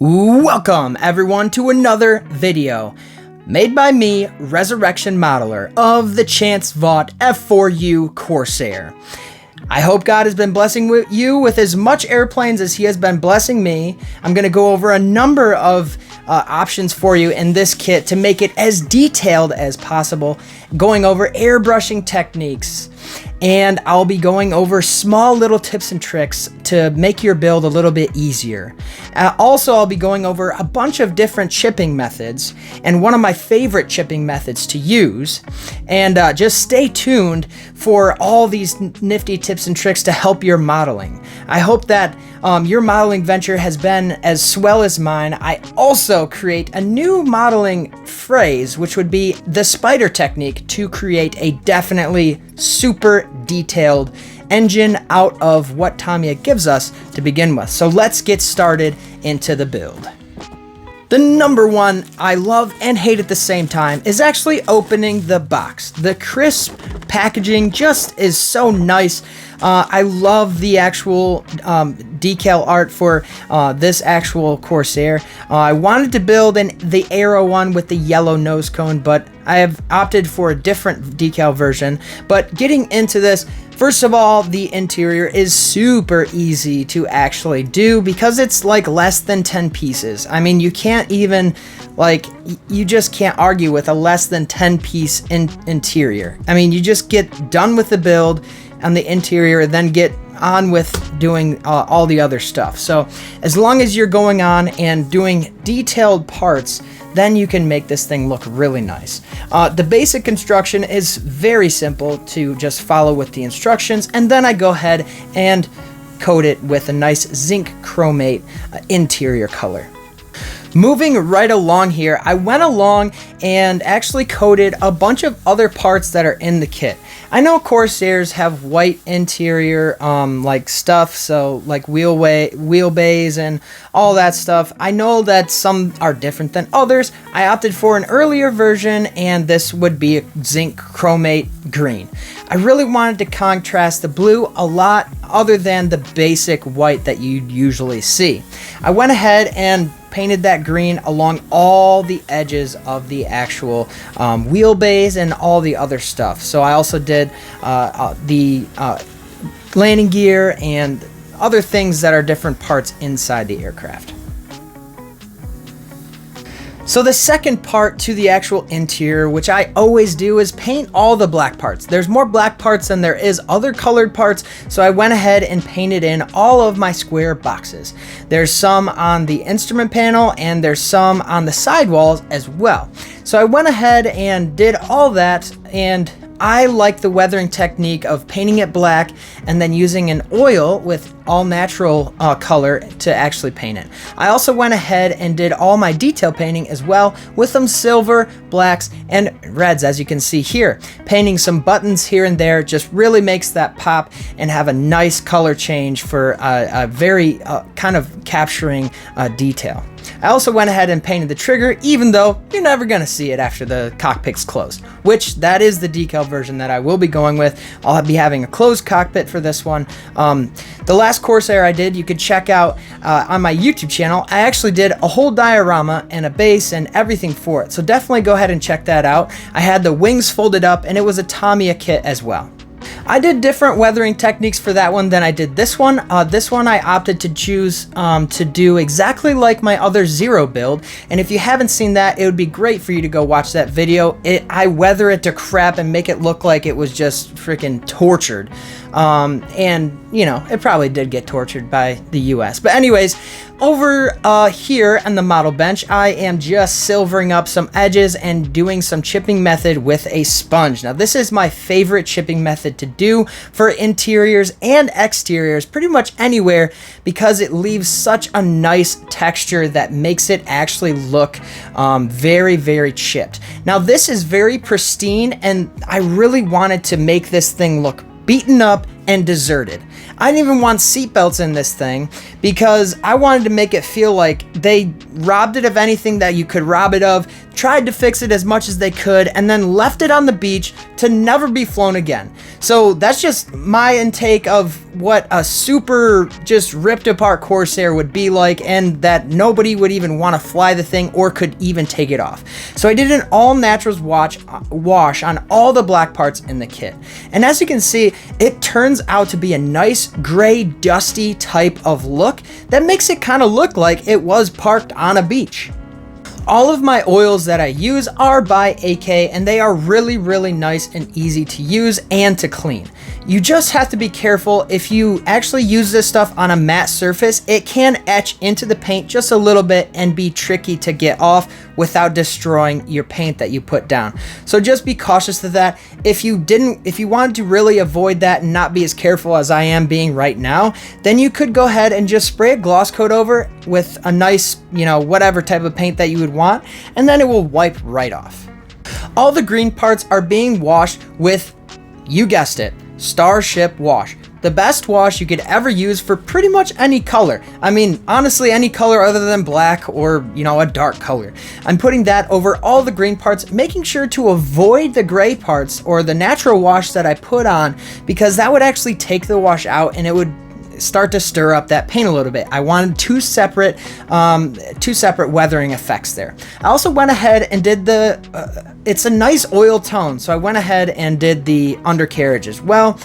Welcome everyone to another video made by me, Resurrection Modeler of the Chance Vought F4U Corsair. I hope God has been blessing you with as much airplanes as he has been blessing me. I'm going to go over a number of options for you in this kit to make it as detailed as possible, going over airbrushing techniques, and I'll be going over small little tips and tricks to make your build a little bit easier. Also, I'll be going over a bunch of different chipping methods and one of my favorite chipping methods to use. And just stay tuned for all these nifty tips and tricks to help your modeling. I hope that your modeling venture has been as swell as mine. I also create a new modeling phrase, which would be the spider technique, to create a definitely super detailed engine out of what Tamiya gives us to begin with. So let's get started into the build. The number one I love and hate at the same time is actually opening the box. The crisp packaging just is so nice. I love the actual decal art for this actual Corsair. I wanted to build the Aero one with the yellow nose cone, but I have opted for a different decal version. But getting into this, first of all, the interior is super easy to actually do because it's like less than 10 pieces. I mean, you can't even, you just can't argue with a less than 10 piece interior. I mean, you just get done with the build on the interior, then get on with doing all the other stuff. So as long as you're going on and doing detailed parts, then you can make this thing look really nice. The basic construction is very simple to just follow with the instructions, and then I go ahead and coat it with a nice zinc chromate interior color. Moving right along here, I went along and actually coated a bunch of other parts that are in the kit. I know Corsairs have white interior stuff, so like wheelbase and all that stuff. I know that some are different than others. I opted for an earlier version, and this would be a zinc chromate green. I really wanted to contrast the blue a lot other than the basic white that you usually see. I went ahead and painted that green along all the edges of the actual wheelbase and all the other stuff. So I also did the landing gear and other things that are different parts inside the aircraft. So the second part to the actual interior, which I always do, is paint all the black parts. There's more black parts than there is other colored parts, so I went ahead and painted in all of my square boxes. There's some on the instrument panel and there's some on the sidewalls as well. So I went ahead and did all that, and I like the weathering technique of painting it black and then using an oil with all natural color to actually paint it. I also went ahead and did all my detail painting as well with some silver, blacks, and reds, as you can see here. Painting some buttons here and there just really makes that pop and have a nice color change for a very kind of capturing detail. I also went ahead and painted the trigger, even though you're never going to see it after the cockpit's closed, which that is the decal version that I will be going with. I'll be having a closed cockpit for this one. The last Corsair I did, you could check out on my YouTube channel. I actually did a whole diorama and a base and everything for it, so definitely go ahead and check that out. I had the wings folded up, and it was a Tamiya kit as well. I did different weathering techniques for that one than I did this one. This one I opted to choose to do exactly like my other Zero build, and if you haven't seen that, it would be great for you to go watch that video. I weather it to crap and make it look like it was just freaking tortured. And you know, it probably did get tortured by the US. But anyways, over here on the model bench, I am just silvering up some edges and doing some chipping method with a sponge. Now, this is my favorite chipping method to do for interiors and exteriors, pretty much anywhere, because it leaves such a nice texture that makes it actually look very, very chipped. Now, this is very pristine, and I really wanted to make this thing look beaten up and deserted. I didn't even want seatbelts in this thing because I wanted to make it feel like they robbed it of anything that you could rob it of, tried to fix it as much as they could, and then left it on the beach to never be flown again. So that's just my intake of what a super just ripped apart Corsair would be like, and that nobody would even want to fly the thing or could even take it off. So I did an all naturals wash on all the black parts in the kit. And as you can see, it turns out to be a nice gray dusty type of look that makes it kind of look like it was parked on a beach. All of my oils that I use are by AK, and they are really, really nice and easy to use and to clean. You just have to be careful. If you actually use this stuff on a matte surface, it can etch into the paint just a little bit and be tricky to get off without destroying your paint that you put down. So just be cautious of that. If you wanted to really avoid that and not be as careful as I am being right now, then you could go ahead and just spray a gloss coat over with a nice, whatever type of paint that you would want, and then it will wipe right off. All the green parts are being washed with, you guessed it, Starship wash. The best wash you could ever use for pretty much any color. I mean, honestly, any color other than black or, a dark color. I'm putting that over all the green parts, making sure to avoid the gray parts or the natural wash that I put on, because that would actually take the wash out and it would start to stir up that paint a little bit. I wanted two separate weathering effects there. I also went ahead and did it's a nice oil tone, so I went ahead and did the undercarriage as well,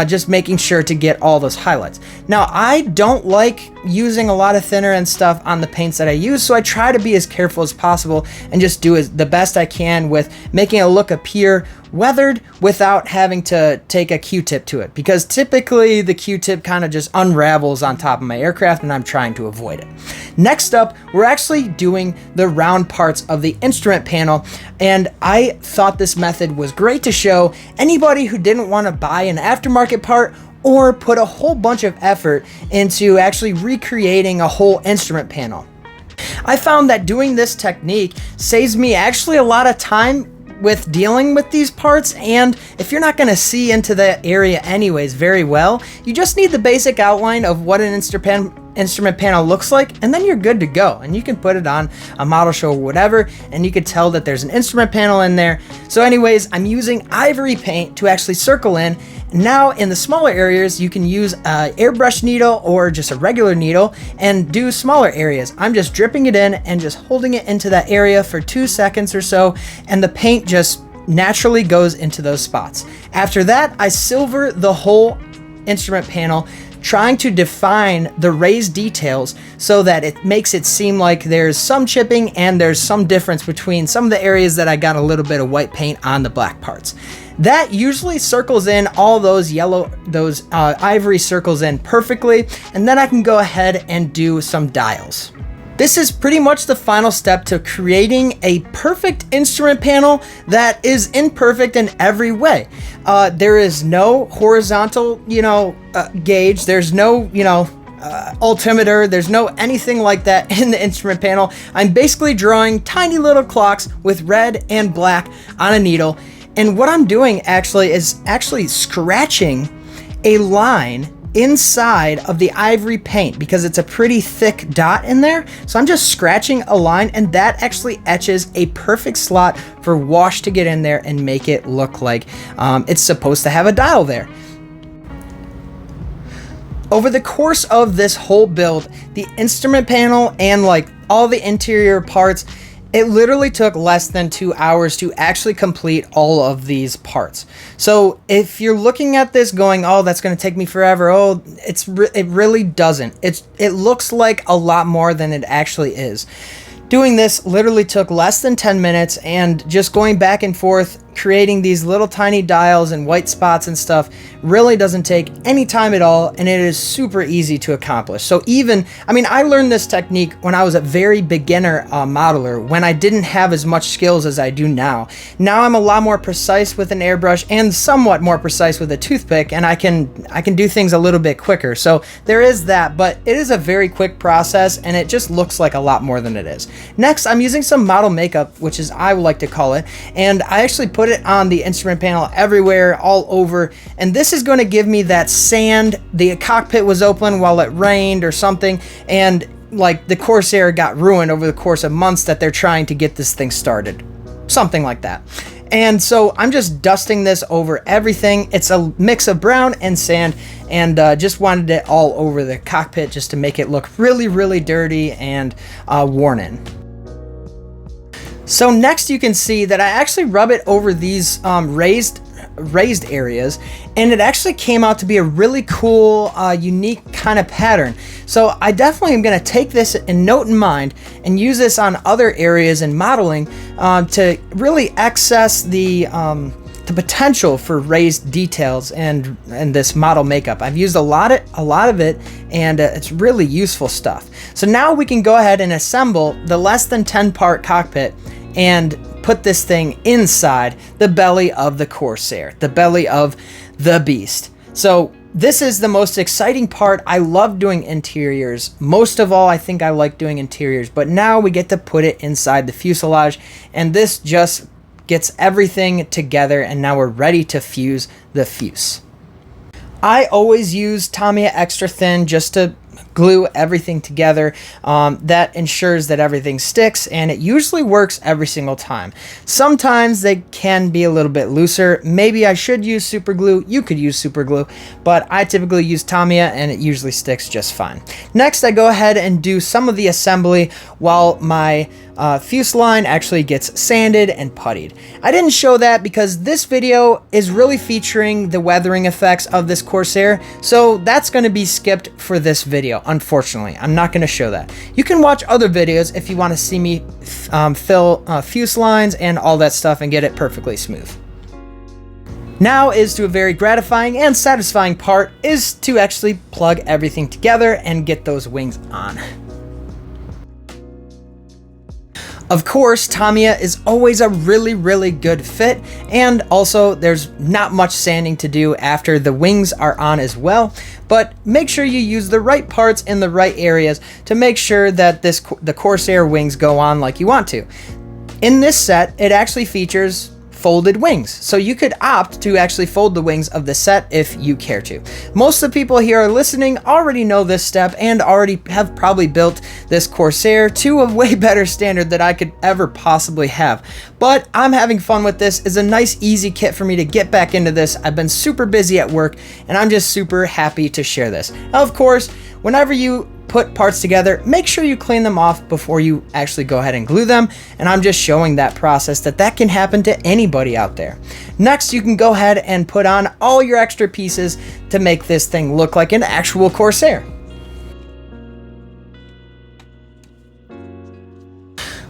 just making sure to get all those highlights. Now, I don't like using a lot of thinner and stuff on the paints that I use, so I try to be as careful as possible and just do the best I can with making it look appear weathered without having to take a Q-tip to it, because typically the Q-tip kind of just unravels on top of my aircraft and I'm trying to avoid it. Next up, we're actually doing the round parts of the instrument panel, and I thought this method was great to show anybody who didn't want to buy an aftermarket part or put a whole bunch of effort into actually recreating a whole instrument panel. I found that doing this technique saves me actually a lot of time with dealing with these parts, and if you're not going to see into the area anyways very well, you just need the basic outline of what an instrument panel looks like, and then you're good to go, and you can put it on a model show or whatever, and you can tell that there's an instrument panel in there. So anyways, I'm using ivory paint to actually circle in. Now in the smaller areas, you can use an airbrush needle or just a regular needle and do smaller areas. I'm just dripping it in and just holding it into that area for 2 seconds or so, and the paint just naturally goes into those spots. After that, I silver the whole instrument panel, trying to define the raised details so that it makes it seem like there's some chipping and there's some difference between some of the areas that I got a little bit of white paint on the black parts. That usually circles in all those ivory circles in perfectly, and then I can go ahead and do some dials. This is pretty much the final step to creating a perfect instrument panel that is imperfect in every way. There is no horizontal, gauge. There's no, altimeter. There's no anything like that in the instrument panel. I'm basically drawing tiny little clocks with red and black on a needle. And what I'm doing is scratching a line inside of the ivory paint because it's a pretty thick dot in there. So I'm just scratching a line, and that actually etches a perfect slot for wash to get in there and make it look like it's supposed to have a dial there. Over the course of this whole build, the instrument panel and all the interior parts, it literally took less than 2 hours to actually complete all of these parts. So if you're looking at this going, oh, that's going to take me forever, it really doesn't. It looks like a lot more than it actually is. Doing this literally took less than 10 minutes, and just going back and forth, creating these little tiny dials and white spots and stuff really doesn't take any time at all, and it is super easy to accomplish. So I learned this technique when I was a very beginner modeler, when I didn't have as much skills as I do now. Now I'm a lot more precise with an airbrush and somewhat more precise with a toothpick, and I can do things a little bit quicker. So there is that, but it is a very quick process, and it just looks like a lot more than it is. Next, I'm using some model makeup, which is I would like to call it, and I actually put it on the instrument panel everywhere, all over, and this is going to give me that sand. The cockpit was open while it rained or something, and the Corsair got ruined over the course of months that they're trying to get this thing started. Something like that. And so I'm just dusting this over everything. It's a mix of brown and sand, and just wanted it all over the cockpit just to make it look really, really dirty and worn in. So next you can see that I actually rub it over these raised areas, and it actually came out to be a really cool, unique kind of pattern. So I definitely am going to take this and note in mind and use this on other areas in modeling to really access the potential for raised details and this model makeup. I've used a lot of it, and it's really useful stuff. So now we can go ahead and assemble the less than 10 part cockpit and put this thing inside the belly of the Corsair, the belly of the beast. So this is the most exciting part. I love doing interiors. Most of all, I think I like doing interiors, but now we get to put it inside the fuselage, and this just gets everything together, and now we're ready to fuse the fuse. I always use Tamiya Extra Thin just to glue everything together. That ensures that everything sticks, and it usually works every single time. Sometimes they can be a little bit looser. Maybe I should use super glue. You could use super glue, but I typically use Tamiya, and it usually sticks just fine. Next, I go ahead and do some of the assembly while my fuse line actually gets sanded and puttied. I didn't show that because this video is really featuring the weathering effects of this Corsair, so that's going to be skipped for this video. Unfortunately, I'm not going to show that. You can watch other videos if you want to see me fill fuse lines and all that stuff and get it perfectly smooth. Now is to a very gratifying and satisfying part is to actually plug everything together and get those wings on. Of course, Tamiya is always a really, really good fit, and also there's not much sanding to do after the wings are on as well, but make sure you use the right parts in the right areas to make sure that the Corsair wings go on like you want to. In this set, it actually features folded wings, so you could opt to actually fold the wings of the set if you care to. Most of the people here are listening already know this step and already have probably built this Corsair to a way better standard than I could ever possibly have, but I'm having fun with this. It's a nice easy kit for me to get back into this. I've been super busy at work, and I'm just super happy to share this. Now, of course, whenever you put parts together, make sure you clean them off before you actually go ahead and glue them, and I'm just showing that process that can happen to anybody out there. Next, you can go ahead and put on all your extra pieces to make this thing look like an actual Corsair.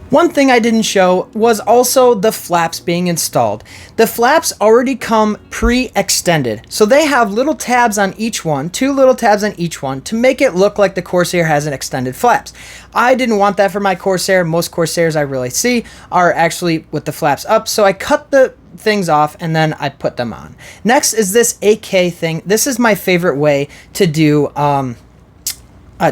One thing I didn't show was also the flaps being installed. The flaps already come pre-extended, so they have little tabs on each one, 2 little tabs on each one, to make it look like the Corsair has an extended flaps. I didn't want that for my Corsair. Most Corsairs I really see are actually with the flaps up, so I cut the things off and then I put them on. Next is this AK thing. This is my favorite way to do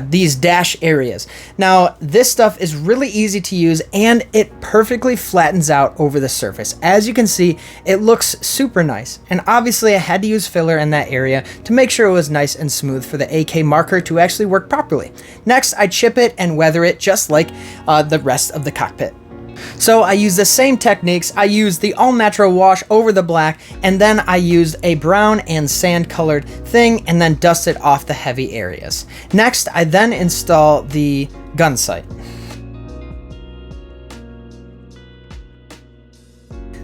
these dash areas. Now, this stuff is really easy to use, and it perfectly flattens out over the surface. As you can see, it looks super nice, and obviously I had to use filler in that area to make sure it was nice and smooth for the AK marker to actually work properly. Next, I chip it and weather it just like the rest of the cockpit. So I use the same techniques. I used the all natural wash over the black, and then I used a brown and sand colored thing and then dusted off the heavy areas. Next, I then install the gun sight.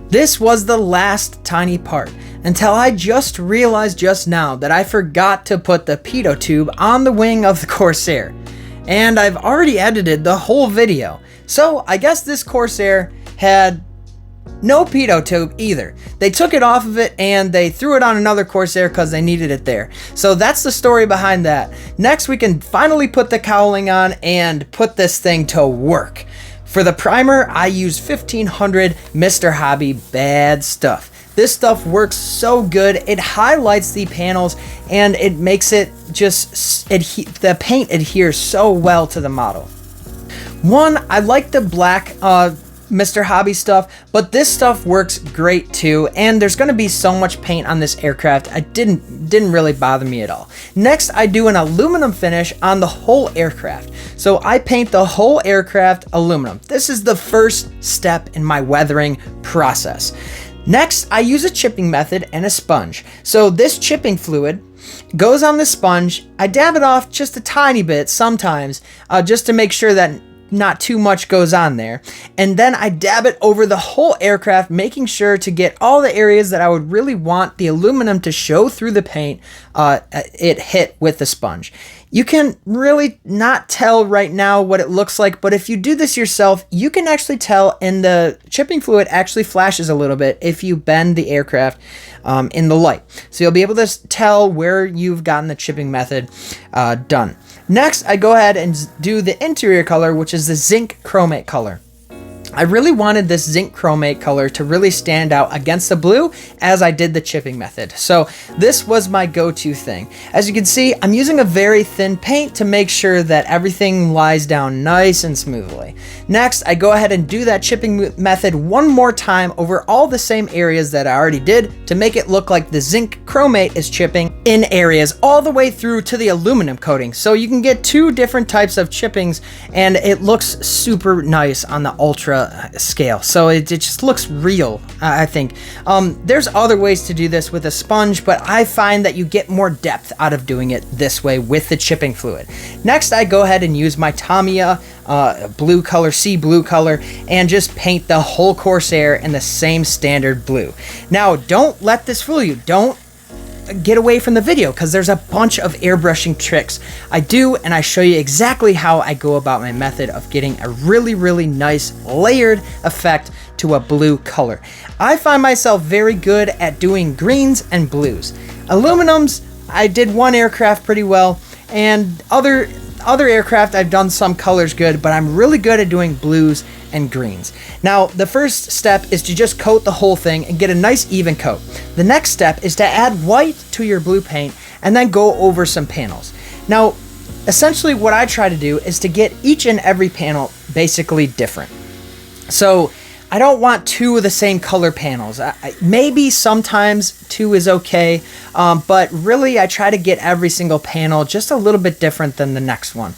This was the last tiny part until I just realized just now that I forgot to put the pitot tube on the wing of the Corsair. And I've already edited the whole video. So I guess this Corsair had no pitot tube either. They took it off of it and they threw it on another Corsair because they needed it there. So that's the story behind that. Next, we can finally put the cowling on and put this thing to work. For the primer, I use 1500 Mr. Hobby bad stuff. This stuff works so good. It highlights the panels and it makes it just, the paint adheres so well to the model. One, I like the black Mr. Hobby stuff, but this stuff works great too, and there's going to be so much paint on this aircraft, it didn't really bother me at all. Next, I do an aluminum finish on the whole aircraft. So I paint the whole aircraft aluminum. This is the first step in my weathering process. Next, I use a chipping method and a sponge. So this chipping fluid goes on the sponge. I dab it off just a tiny bit sometimes, just to make sure that not too much goes on there. And then I dab it over the whole aircraft, making sure to get all the areas that I would really want the aluminum to show through the paint, it hit with the sponge. You can really not tell right now what it looks like, but if you do this yourself, you can actually tell, and the chipping fluid actually flashes a little bit if you bend the aircraft in the light. So you'll be able to tell where you've gotten the chipping method done. Next, I go ahead and do the interior color, which is the zinc chromate color. I really wanted this zinc chromate color to really stand out against the blue as I did the chipping method. So this was my go-to thing. As you can see, I'm using a very thin paint to make sure that everything lies down nice and smoothly. Next, I go ahead and do that chipping method one more time over all the same areas that I already did to make it look like the zinc chromate is chipping in areas all the way through to the aluminum coating. So you can get two different types of chippings and it looks super nice on the ultra scale. So it just looks real, I think. There's other ways to do this with a sponge, but I find that you get more depth out of doing it this way with the chipping fluid. Next, I go ahead and use my Tamiya blue color, sea blue color, and just paint the whole Corsair in the same standard blue. Now, don't let this fool you. Don't get away from the video, because there's a bunch of airbrushing tricks I do, and I show you exactly how I go about my method of getting a really nice layered effect to a blue color. I find myself very good at doing greens and blues. Aluminums, I did one aircraft pretty well, and other aircraft I've done some colors good, but I'm really good at doing blues and greens. Now, the first step is to just coat the whole thing and get a nice even coat. The next step is to add white to your blue paint and then go over some panels. Now, essentially what I try to do is to get each and every panel basically different. So I don't want two of the same color panels. Maybe sometimes two is okay, but really I try to get every single panel just a little bit different than the next one.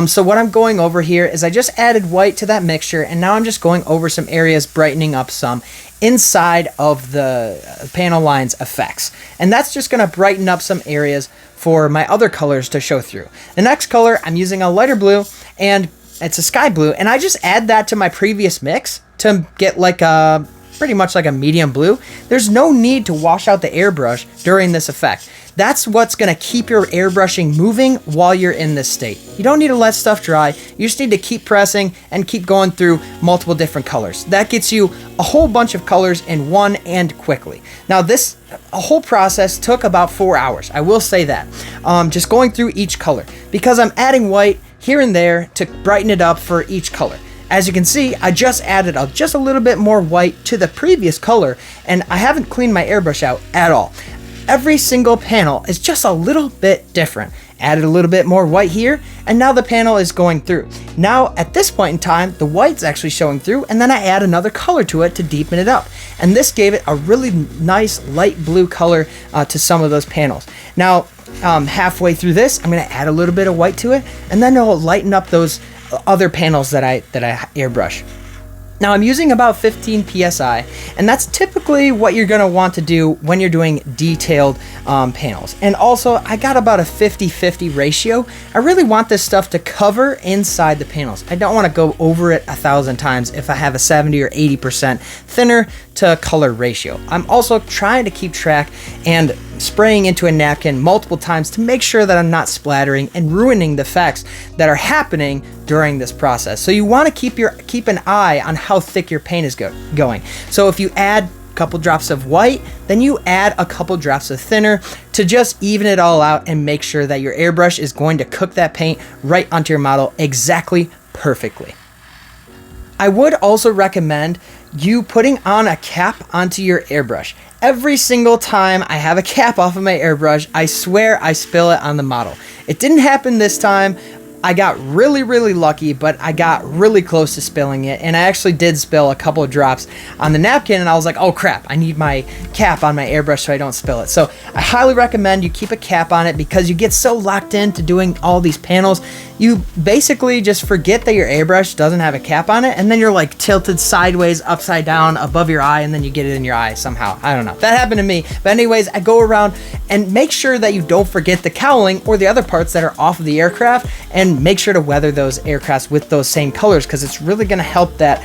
So what I'm going over here is I just added white to that mixture, and now I'm just going over some areas, brightening up some inside of the panel lines effects. And that's just gonna brighten up some areas for my other colors to show through. The next color, I'm using a lighter blue, and it's a sky blue, and I just add that to my previous mix to get like a pretty much like a medium blue. There's no need to wash out the airbrush during this effect. That's what's gonna keep your airbrushing moving while you're in this state. You don't need to let stuff dry. You just need to keep pressing and keep going through multiple different colors. That gets you a whole bunch of colors in one and quickly. Now this whole process took about 4 hours. I will say that. Just going through each color, because I'm adding white here and there to brighten it up for each color. As you can see, I just added just a little bit more white to the previous color, and I haven't cleaned my airbrush out at all. Every single panel is just a little bit different. Added a little bit more white here, and now the panel is going through. Now, at this point in time, the white's actually showing through, and then I add another color to it to deepen it up. And this gave it a really nice light blue color to some of those panels. Now, halfway through this, I'm gonna add a little bit of white to it, and then it'll lighten up those other panels that I airbrush. Now I'm using about 15 psi, and that's typically what you're going to want to do when you're doing detailed panels. And also, I got about a 50-50 ratio. I really want this stuff to cover inside the panels. I don't want to go over it 1,000 times if I have a 70 or 80% thinner to color ratio. I'm also trying to keep track and spraying into a napkin multiple times to make sure that I'm not splattering and ruining the effects that are happening during this process. So you want to keep an eye on how thick your paint is going. So if you add a couple drops of white, then you add a couple drops of thinner to just even it all out and make sure that your airbrush is going to cook that paint right onto your model exactly perfectly. I would also recommend you putting on a cap onto your airbrush. Every single time I have a cap off of my airbrush, I swear I spill it on the model. It didn't happen this time. I got really lucky, but I got really close to spilling it, and I actually did spill a couple of drops on the napkin, and I was like, oh crap, I need my cap on my airbrush so I don't spill it. So I highly recommend you keep a cap on it, because you get so locked into doing all these panels, you basically just forget that your airbrush doesn't have a cap on it, and then you're like tilted sideways, upside down, above your eye, and then you get it in your eye somehow. I don't know. That happened to me. But anyways, I go around and make sure that you don't forget the cowling or the other parts that are off of the aircraft, and make sure to weather those aircrafts with those same colors, because it's really going to help that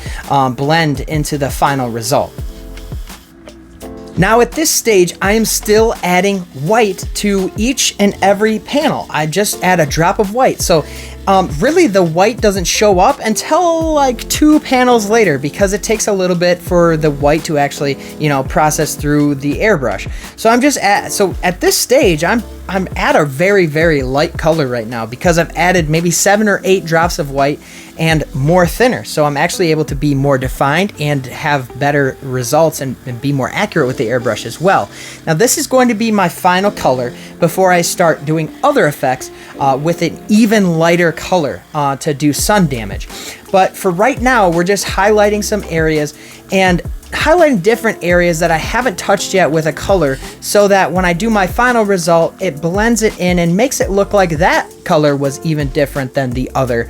blend into the final result. Now at this stage, I am still adding white to each and every panel. I just add a drop of white. So really the white doesn't show up until like 2 panels later, because it takes a little bit for the white to actually, you know, process through the airbrush. So I'm just at this stage, I'm at a very, very light color right now, because I've added maybe 7 or 8 drops of white and more thinner. So I'm actually able to be more defined and have better results and be more accurate with the airbrush as well. Now this is going to be my final color before I start doing other effects with an even lighter color to do sun damage. But for right now, we're just highlighting some areas and highlighting different areas that I haven't touched yet with a color, so that when I do my final result, it blends it in and makes it look like that color was even different than the other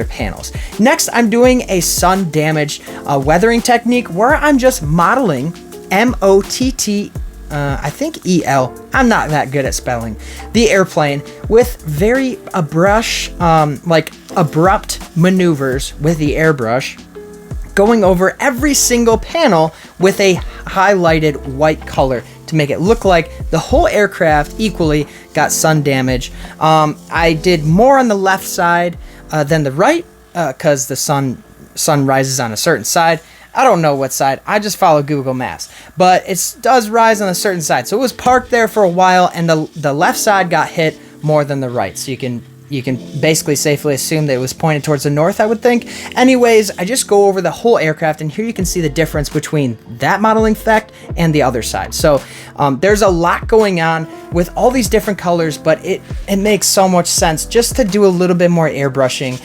panels. Next, I'm doing a sun damage weathering technique where I'm just modeling M-O-T-T, I think E-L, I'm not that good at spelling, the airplane with very like abrupt maneuvers with the airbrush, going over every single panel with a highlighted white color to make it look like the whole aircraft equally got sun damage. I did more on the left side than the right, because the sun rises on a certain side. I don't know what side, I just follow Google Maps, but it does rise on a certain side. So it was parked there for a while, and the left side got hit more than the right. So you can basically safely assume that it was pointed towards the north, I would think. Anyways, I just go over the whole aircraft, and here you can see the difference between that modeling effect and the other side. So there's a lot going on with all these different colors, but it makes so much sense just to do a little bit more airbrushing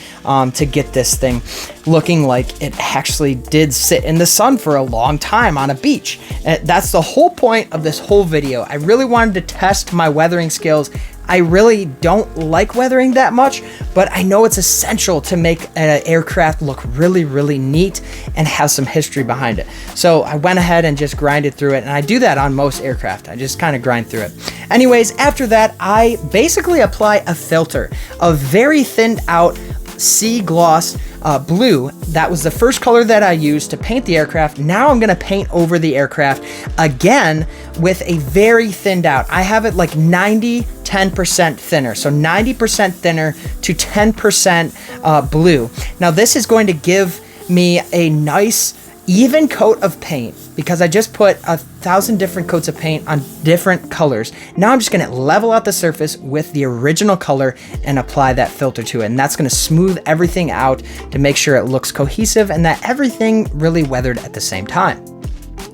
to get this thing looking like it actually did sit in the sun for a long time on a beach. That's the whole point of this whole video. I really wanted to test my weathering skills. I really don't like weathering that much, but I know it's essential to make an aircraft look really, really neat and have some history behind it. So I went ahead and just grinded through it, and I do that on most aircraft. I just kind of grind through it. Anyways, after that, I basically apply a filter, a very thinned out sea gloss blue. That was the first color that I used to paint the aircraft. Now I'm going to paint over the aircraft again with a very thinned out. I have it like 10% thinner. So 90% thinner to 10% blue. Now this is going to give me a nice even coat of paint, because I just put 1,000 different coats of paint on different colors. Now I'm just going to level out the surface with the original color and apply that filter to it. And that's going to smooth everything out to make sure it looks cohesive and that everything really weathered at the same time.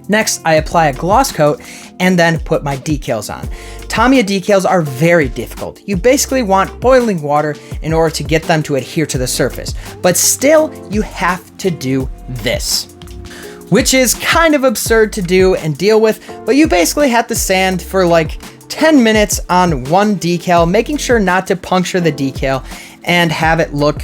Next, I apply a gloss coat and then put my decals on. Tamiya decals are very difficult. You basically want boiling water in order to get them to adhere to the surface, but still you have to do this, which is kind of absurd to do and deal with, but you basically have to sand for like 10 minutes on one decal, making sure not to puncture the decal and have it look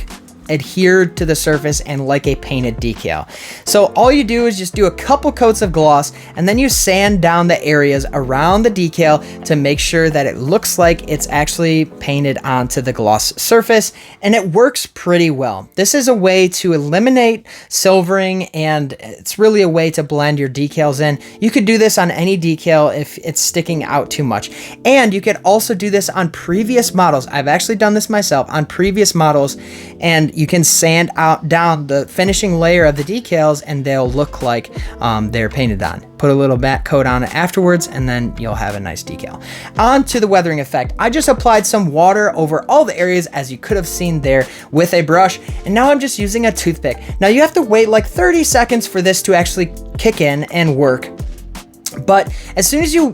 adhered to the surface and like a painted decal. So all you do is just do a couple coats of gloss, and then you sand down the areas around the decal to make sure that it looks like it's actually painted onto the gloss surface, and it works pretty well. This is a way to eliminate silvering, and it's really a way to blend your decals in. You could do this on any decal if it's sticking out too much, and you could also do this on previous models. I've actually done this myself on previous models, and you can sand out down the finishing layer of the decals and they'll look like they're painted on. Put a little matte coat on it afterwards, and then you'll have a nice decal. On to the weathering effect. I just applied some water over all the areas, as you could have seen there, with a brush, and now I'm just using a toothpick. Now you have to wait like 30 seconds for this to actually kick in and work, but as soon as you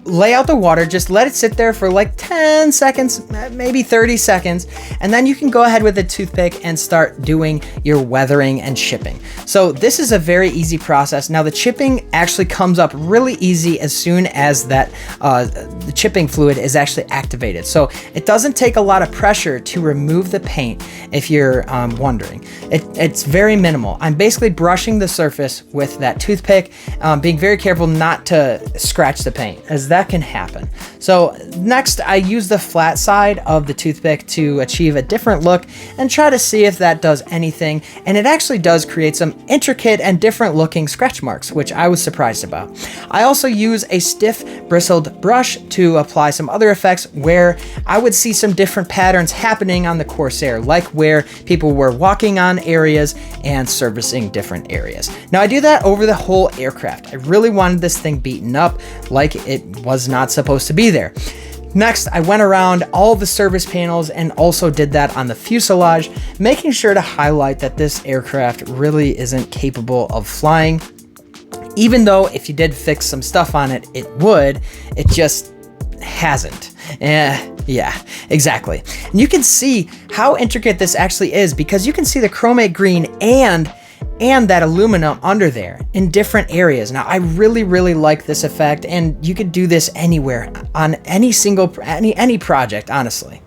lay out the water, just let it sit there for like 10 seconds, maybe 30 seconds, and then you can go ahead with a toothpick and start doing your weathering and chipping. So this is a very easy process. Now the chipping actually comes up really easy as soon as that the chipping fluid is actually activated. So it doesn't take a lot of pressure to remove the paint if you're wondering. It's very minimal. I'm basically brushing the surface with that toothpick, being very careful not to scratch the paint, as that can happen. So next I use the flat side of the toothpick to achieve a different look and try to see if that does anything, and it actually does create some intricate and different looking scratch marks, which I was surprised about. I also use a stiff bristled brush to apply some other effects where I would see some different patterns happening on the Corsair, like where people were walking on areas and servicing different areas. Now I do that over the whole aircraft. I really wanted this thing beaten up like it was not supposed to be there. Next, I went around all the service panels and also did that on the fuselage, making sure to highlight that this aircraft really isn't capable of flying. Even though if you did fix some stuff on it, it would, it just hasn't. Yeah, exactly. And you can see how intricate this actually is because you can see the chromate green and that aluminum under there in different areas. Now I really like this effect, and you could do this anywhere on any project, honestly.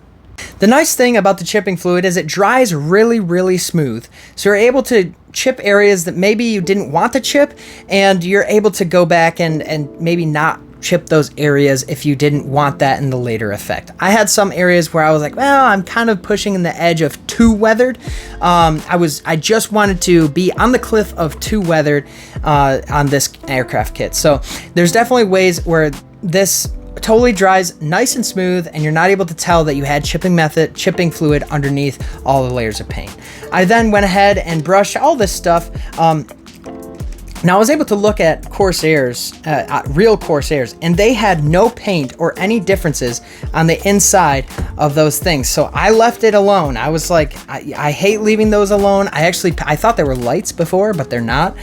The nice thing about the chipping fluid is it dries really smooth, so you're able to chip areas that maybe you didn't want to chip, and you're able to go back and maybe not chip those areas if you didn't want that in the later effect. I had some areas where I was like, well, I'm kind of pushing in the edge of too weathered. I just wanted to be on the cliff of too weathered on this aircraft kit. So there's definitely ways where this totally dries nice and smooth, and you're not able to tell that you had chipping fluid underneath all the layers of paint. I then went ahead and brushed all this stuff. Now I was able to look at Corsairs, real Corsairs, and they had no paint or any differences on the inside of those things. So I left it alone. I was like, I hate leaving those alone. I thought they were lights before, but they're not.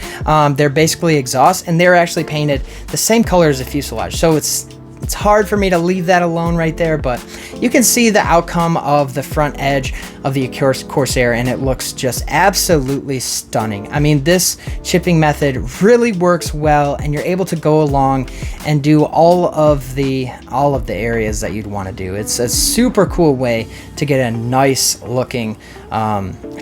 They're basically exhaust, and they're actually painted the same color as the fuselage. So it's hard for me to leave that alone right there, but you can see the outcome of the front edge of the Corsair, and it looks just absolutely stunning. I mean, this chipping method really works well, and you're able to go along and do all of the areas that you'd want to do. It's a super cool way to get a nice looking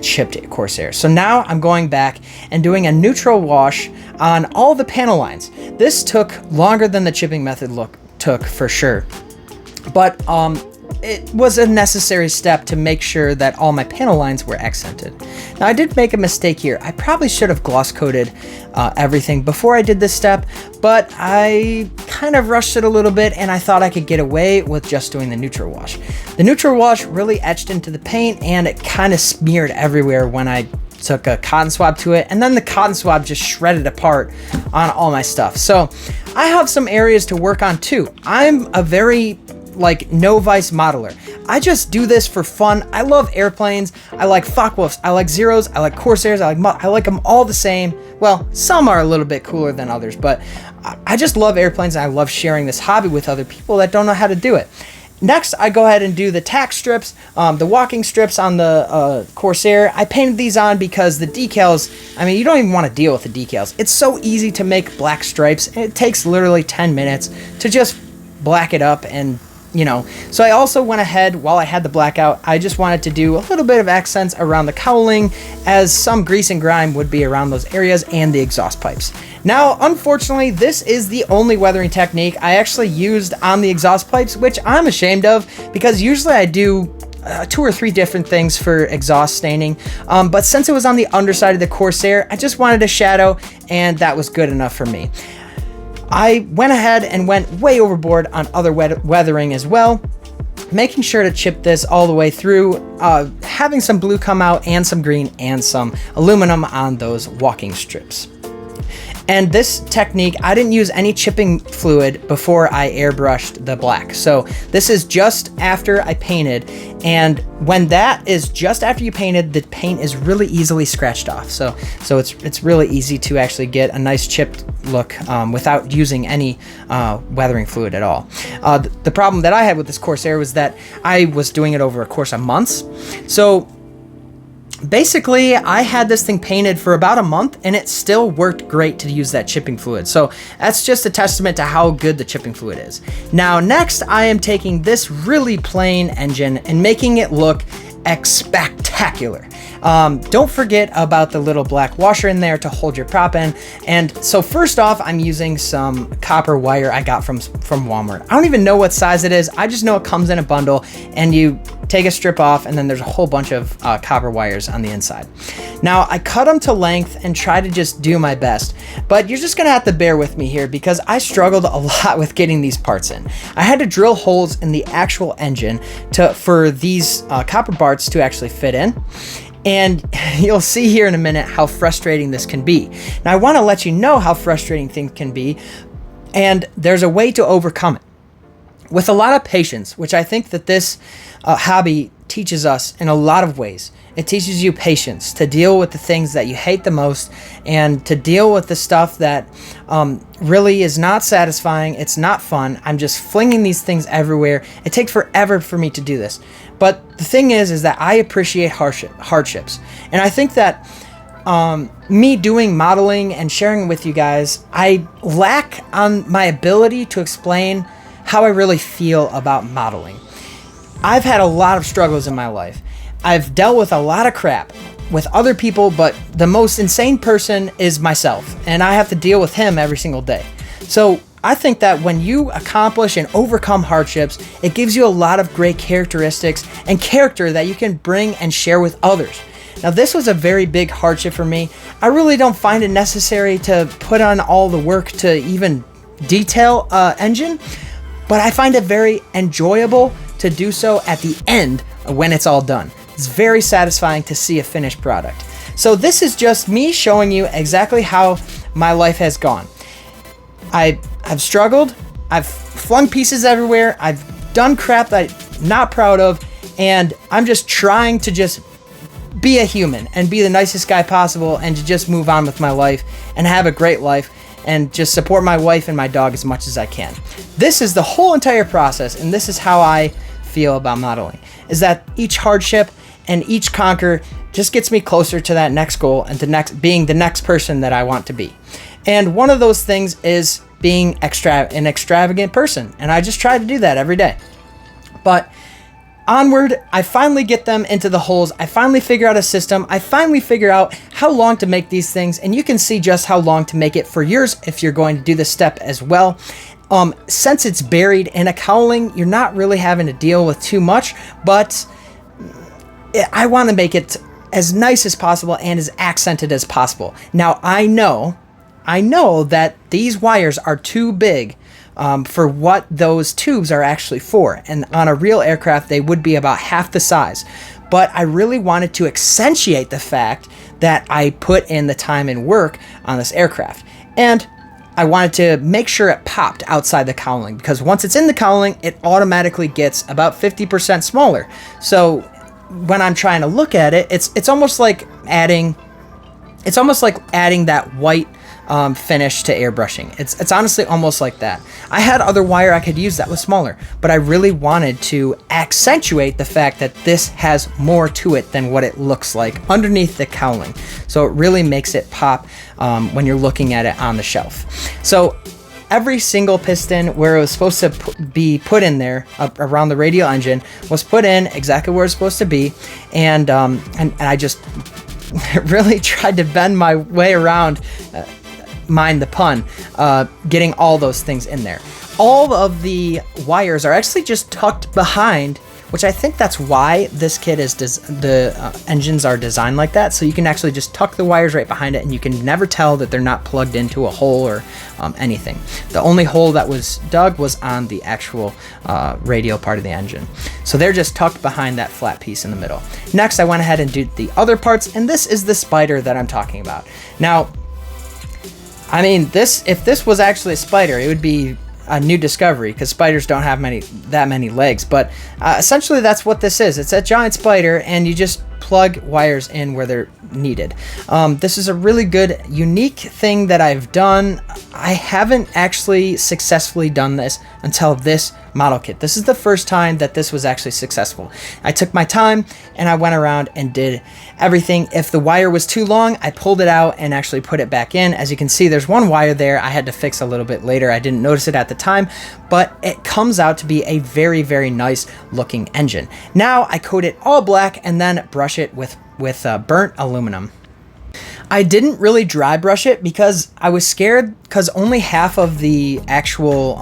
chipped Corsair. So now I'm going back and doing a neutral wash on all the panel lines. This took longer than the chipping method took for sure, but it was a necessary step to make sure that all my panel lines were accented. Now I did make a mistake here. I probably should have gloss coated everything before I did this step, but I kind of rushed it a little bit, and I thought I could get away with just doing the neutral wash. The neutral wash really etched into the paint, and it kind of smeared everywhere when I took a cotton swab to it, and then the cotton swab just shredded apart on all my stuff. So I have some areas to work on too. I'm a very no vice modeler. I just do this for fun. I love airplanes. I like Focke-Wulfs. I like Zeros. I like Corsairs. I like them all the same. Well, some are a little bit cooler than others, but I just love airplanes, and I love sharing this hobby with other people that don't know how to do it. Next, I go ahead and do the tack strips, the walking strips on the Corsair. I painted these on because the decals, I mean, you don't even want to deal with the decals. It's so easy to make black stripes, and it takes literally 10 minutes to just black it up, and so I also went ahead, while I had the blackout, I just wanted to do a little bit of accents around the cowling, as some grease and grime would be around those areas, and the exhaust pipes. Now, unfortunately, this is the only weathering technique I actually used on the exhaust pipes, which I'm ashamed of, because usually I do 2 or 3 different things for exhaust staining, but since it was on the underside of the Corsair, I just wanted a shadow, and that was good enough for me. I went ahead and went way overboard on other weathering as well, making sure to chip this all the way through, having some blue come out and some green and some aluminum on those walking strips. And this technique, I didn't use any chipping fluid before I airbrushed the black. So this is just after I painted. And when that is just after you painted, the paint is really easily scratched off. So it's really easy to actually get a nice chipped look without using any weathering fluid at all. The problem that I had with this Corsair was that I was doing it over a course of months. So basically, I had this thing painted for about a month and it still worked great to use that chipping fluid. So that's just a testament to how good the chipping fluid is. Now, next, I am taking this really plain engine and making it look spectacular. Don't forget about the little black washer in there to hold your prop in. And so first off, I'm using some copper wire I got from Walmart. I don't even know what size it is. I just know it comes in a bundle and you take a strip off and then there's a whole bunch of copper wires on the inside. Now I cut them to length and try to just do my best, but you're just gonna have to bear with me here because I struggled a lot with getting these parts in. I had to drill holes in the actual engine for these copper parts to actually fit in. And you'll see here in a minute how frustrating this can be. Now I want to let you know how frustrating things can be, and there's a way to overcome it. With a lot of patience, which I think that this hobby teaches us in a lot of ways. It teaches you patience to deal with the things that you hate the most and to deal with the stuff that really is not satisfying. It's not fun. I'm just flinging these things everywhere. It takes forever for me to do this. But the thing is that I appreciate hardships. And I think that me doing modeling and sharing with you guys, I lack on my ability to explain how I really feel about modeling. I've had a lot of struggles in my life. I've dealt with a lot of crap with other people, but the most insane person is myself, and I have to deal with him every single day. So I think that when you accomplish and overcome hardships, it gives you a lot of great characteristics and character that you can bring and share with others. Now, this was a very big hardship for me. I really don't find it necessary to put on all the work to even detail engine, but I find it very enjoyable to do so at the end when it's all done. It's very satisfying to see a finished product. So this is just me showing you exactly how my life has gone. I've struggled, I've flung pieces everywhere, I've done crap that I'm not proud of, and I'm just trying to just be a human and be the nicest guy possible and to just move on with my life and have a great life and just support my wife and my dog as much as I can. This is the whole entire process, and this is how I feel about modeling, is that each hardship and each conquer just gets me closer to that next goal and to being the next person that I want to be. And one of those things is being an extravagant person, and I just try to do that every day. But onward, I finally get them into the holes. I finally figure out a system. I finally figure out how long to make these things, and you can see just how long to make it for yours if you're going to do this step as well. Since it's buried in a cowling, you're not really having to deal with too much, but I want to make it as nice as possible and as accented as possible. Now, I know that these wires are too big for what those tubes are actually for. And on a real aircraft, they would be about half the size. But I really wanted to accentuate the fact that I put in the time and work on this aircraft. And I wanted to make sure it popped outside the cowling, because once it's in the cowling, it automatically gets about 50% smaller. So when I'm trying to look at it, it's almost like adding that white finish to airbrushing. It's honestly almost like that. I had other wire I could use that was smaller, but I really wanted to accentuate the fact that this has more to it than what it looks like underneath the cowling. So it really makes it pop when you're looking at it on the shelf. So every single piston where it was supposed to be put in there around the radial engine was put in exactly where it's supposed to be, and I just really tried to bend my way around, mind the pun, getting all those things in there. All of the wires are actually just tucked behind, which I think that's why this kit is the engines are designed like that, so you can actually just tuck the wires right behind it and you can never tell that they're not plugged into a hole or anything. The only hole that was dug was on the actual radial part of the engine. So they're just tucked behind that flat piece in the middle. Next, I went ahead and did the other parts, and this is the spider that I'm talking about. Now, I mean, if this was actually a spider, it would be a new discovery, because spiders don't have that many legs. But essentially that's what this is. It's a giant spider, and you just plug wires in where they're needed. This is a really good, unique thing that I've done. I haven't actually successfully done this until this model kit. This is the first time that this was actually successful. I took my time and I went around and did everything. If the wire was too long, I pulled it out and actually put it back in. As you can see, there's one wire there I had to fix a little bit later. I didn't notice it at the time, but it comes out to be a very, very nice looking engine. Now I coat it all black and then brush it with burnt aluminum. I didn't really dry brush it because I was scared, because only half of the actual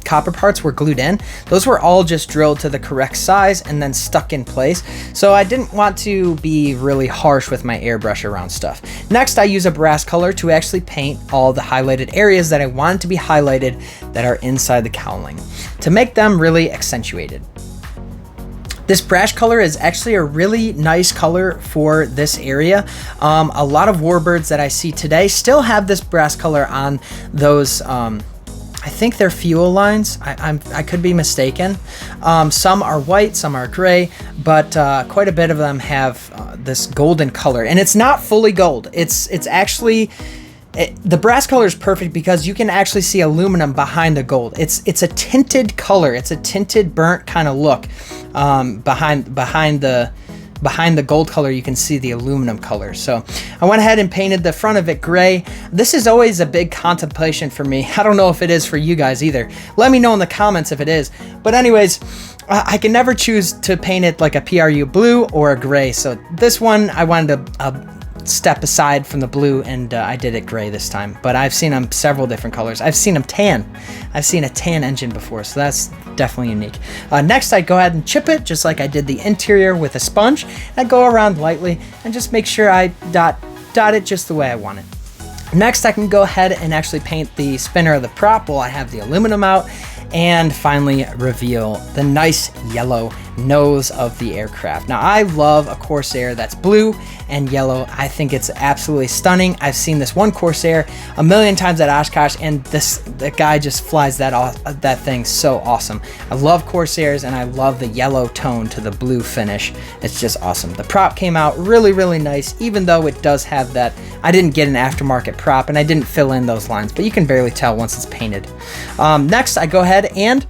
copper parts were glued in. Those were all just drilled to the correct size and then stuck in place. So I didn't want to be really harsh with my airbrush around stuff. Next, I use a brass color to actually paint all the highlighted areas that I wanted to be highlighted that are inside the cowling, to make them really accentuated. This brass color is actually a really nice color for this area. A lot of warbirds that I see today still have this brass color on those, I think they're fuel lines. I could be mistaken. Some are white, some are gray, but quite a bit of them have this golden color. And it's not fully gold. It's actually... the brass color is perfect because you can actually see aluminum behind the gold. It's a tinted color. It's a tinted burnt kind of look. Behind the gold color, you can see the aluminum color. So I went ahead and painted the front of it gray. This is always a big contemplation for me. I don't know if it is for you guys either. Let me know in the comments if it is. But anyways, I can never choose to paint it like a PRU blue or a gray. So this one, I wanted to step aside from the blue, and I did it gray this time. But I've seen them several different colors. I've seen them tan. I've seen a tan engine before, so that's definitely unique. Next, I go ahead and chip it just like I did the interior with a sponge. I go around lightly and just make sure I dot it just the way I want it. Next, I can go ahead and actually paint the spinner of the prop while I have the aluminum out, and finally reveal the nice yellow nose of the aircraft. Now, I love a Corsair that's blue and yellow. I think it's absolutely stunning. I've seen this one Corsair a million times at Oshkosh, and the guy just flies that thing so awesome. I love Corsairs, and I love the yellow tone to the blue finish. It's just awesome. The prop came out really, really nice, even though it does have that. I didn't get an aftermarket prop, and I didn't fill in those lines, but you can barely tell once it's painted. Next, I go ahead and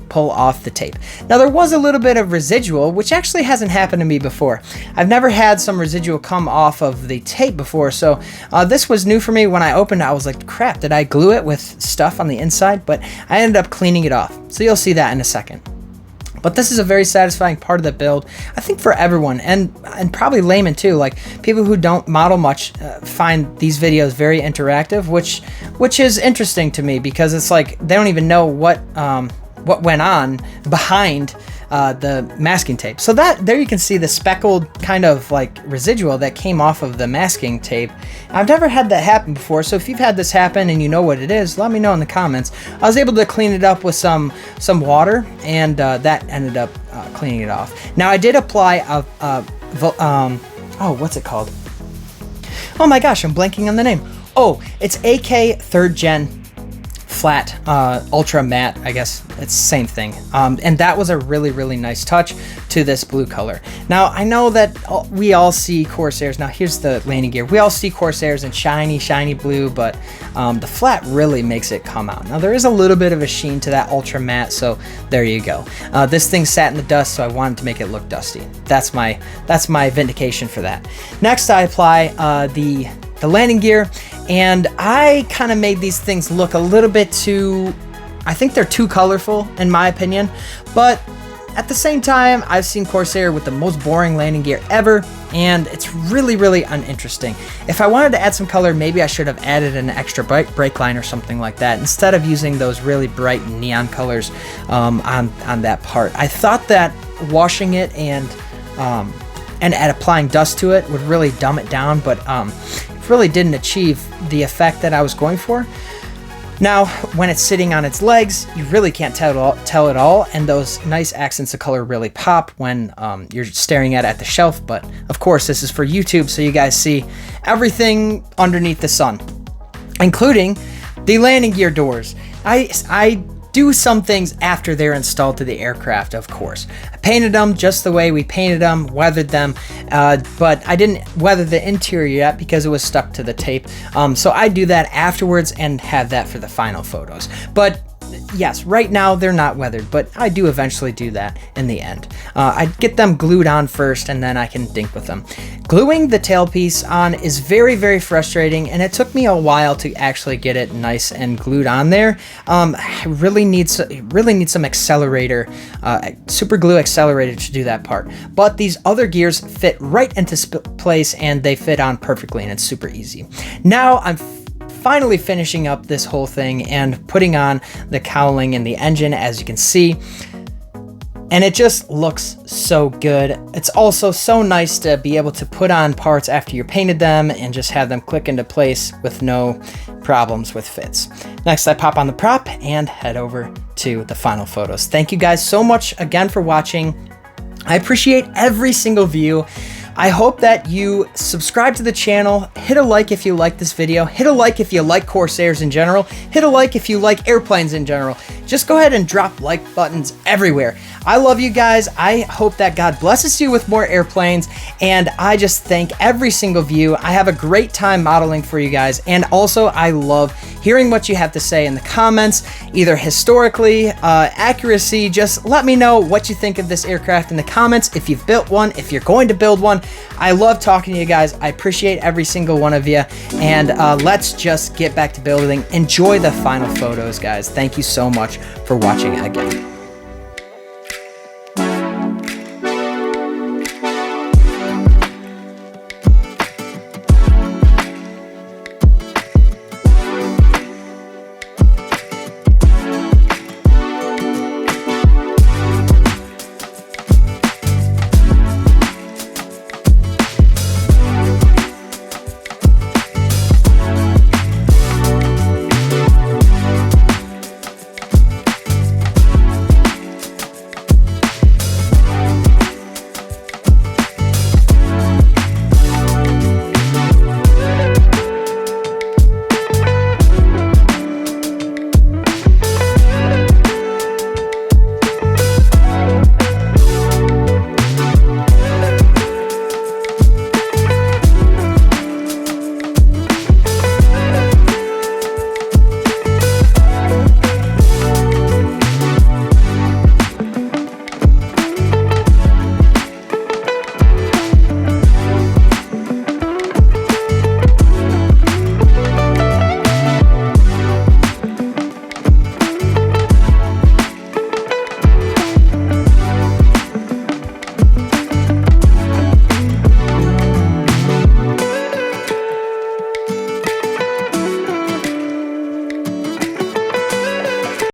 pull off the tape. Now, there was a little bit of residual, which actually hasn't happened to me before. I've never had some residual come off of the tape before, so this was new for me. When I opened it, I was like, crap, did I glue it with stuff on the inside? But I ended up cleaning it off, so you'll see that in a second. But this is a very satisfying part of the build, I think, for everyone, and probably laymen too. Like, people who don't model much find these videos very interactive, which is interesting to me, because it's like they don't even know what went on behind the masking tape. So there you can see the speckled kind of like residual that came off of the masking tape. I've never had that happen before, so if you've had this happen and you know what it is, let me know in the comments. I was able to clean it up with some water, and that ended up cleaning it off. Now, I did apply what's it called? Oh my gosh, I'm blanking on the name. Oh, it's AK 3rd Gen flat ultra matte, I guess it's the same thing, and that was a really, really nice touch to this blue color. Now, I know that we all see Corsairs. Now, here's the landing gear. We all see Corsairs in shiny blue, but the flat really makes it come out. Now, there is a little bit of a sheen to that ultra matte, so there you go. This thing sat in the dust, so I wanted to make it look dusty. That's my vindication for that. Next, I apply the landing gear, and I kind of made these things look a little bit too, I think they're too colorful in my opinion, but at the same time, I've seen Corsair with the most boring landing gear ever, and it's really, really uninteresting. If I wanted to add some color, maybe I should have added an extra brake line or something like that, instead of using those really bright neon colors on that part. I thought that washing it and applying dust to it would really dumb it down, but really didn't achieve the effect that I was going for. Now, when it's sitting on its legs, you really can't tell it all, and those nice accents of color really pop when you're staring at the shelf. But of course, this is for YouTube, so you guys see everything underneath the sun. including the landing gear doors. I do some things after they're installed to the aircraft, of course. I painted them just the way we painted them, weathered them, but I didn't weather the interior yet because it was stuck to the tape. So I do that afterwards and have that for the final photos. But yes, right now they're not weathered, but I do eventually do that in the end. I get them glued on first and then I can dink with them. Gluing the tailpiece on is very, very frustrating, and it took me a while to actually get it nice and glued on there. I really need some accelerator, super glue accelerator to do that part. But these other gears fit right into place and they fit on perfectly, and it's super easy. Now I'm finally finishing up this whole thing and putting on the cowling and the engine, as you can see, and it just looks so good. It's also so nice to be able to put on parts after you painted them and just have them click into place with no problems with fits. Next, I pop on the prop and head over to the final photos. Thank you guys so much again for watching. I appreciate every single view. I hope that you subscribe to the channel, hit a like if you like this video, hit a like if you like Corsairs in general, hit a like if you like airplanes in general. Just go ahead and drop like buttons everywhere. I love you guys. I hope that God blesses you with more airplanes, and I just thank every single view. I have a great time modeling for you guys, and also I love hearing what you have to say in the comments, either historically, accuracy. Just let me know what you think of this aircraft in the comments. If you've built one, if you're going to build one, I love talking to you guys. I appreciate every single one of you, and let's just get back to building. Enjoy the final photos, guys. Thank you so much for watching again.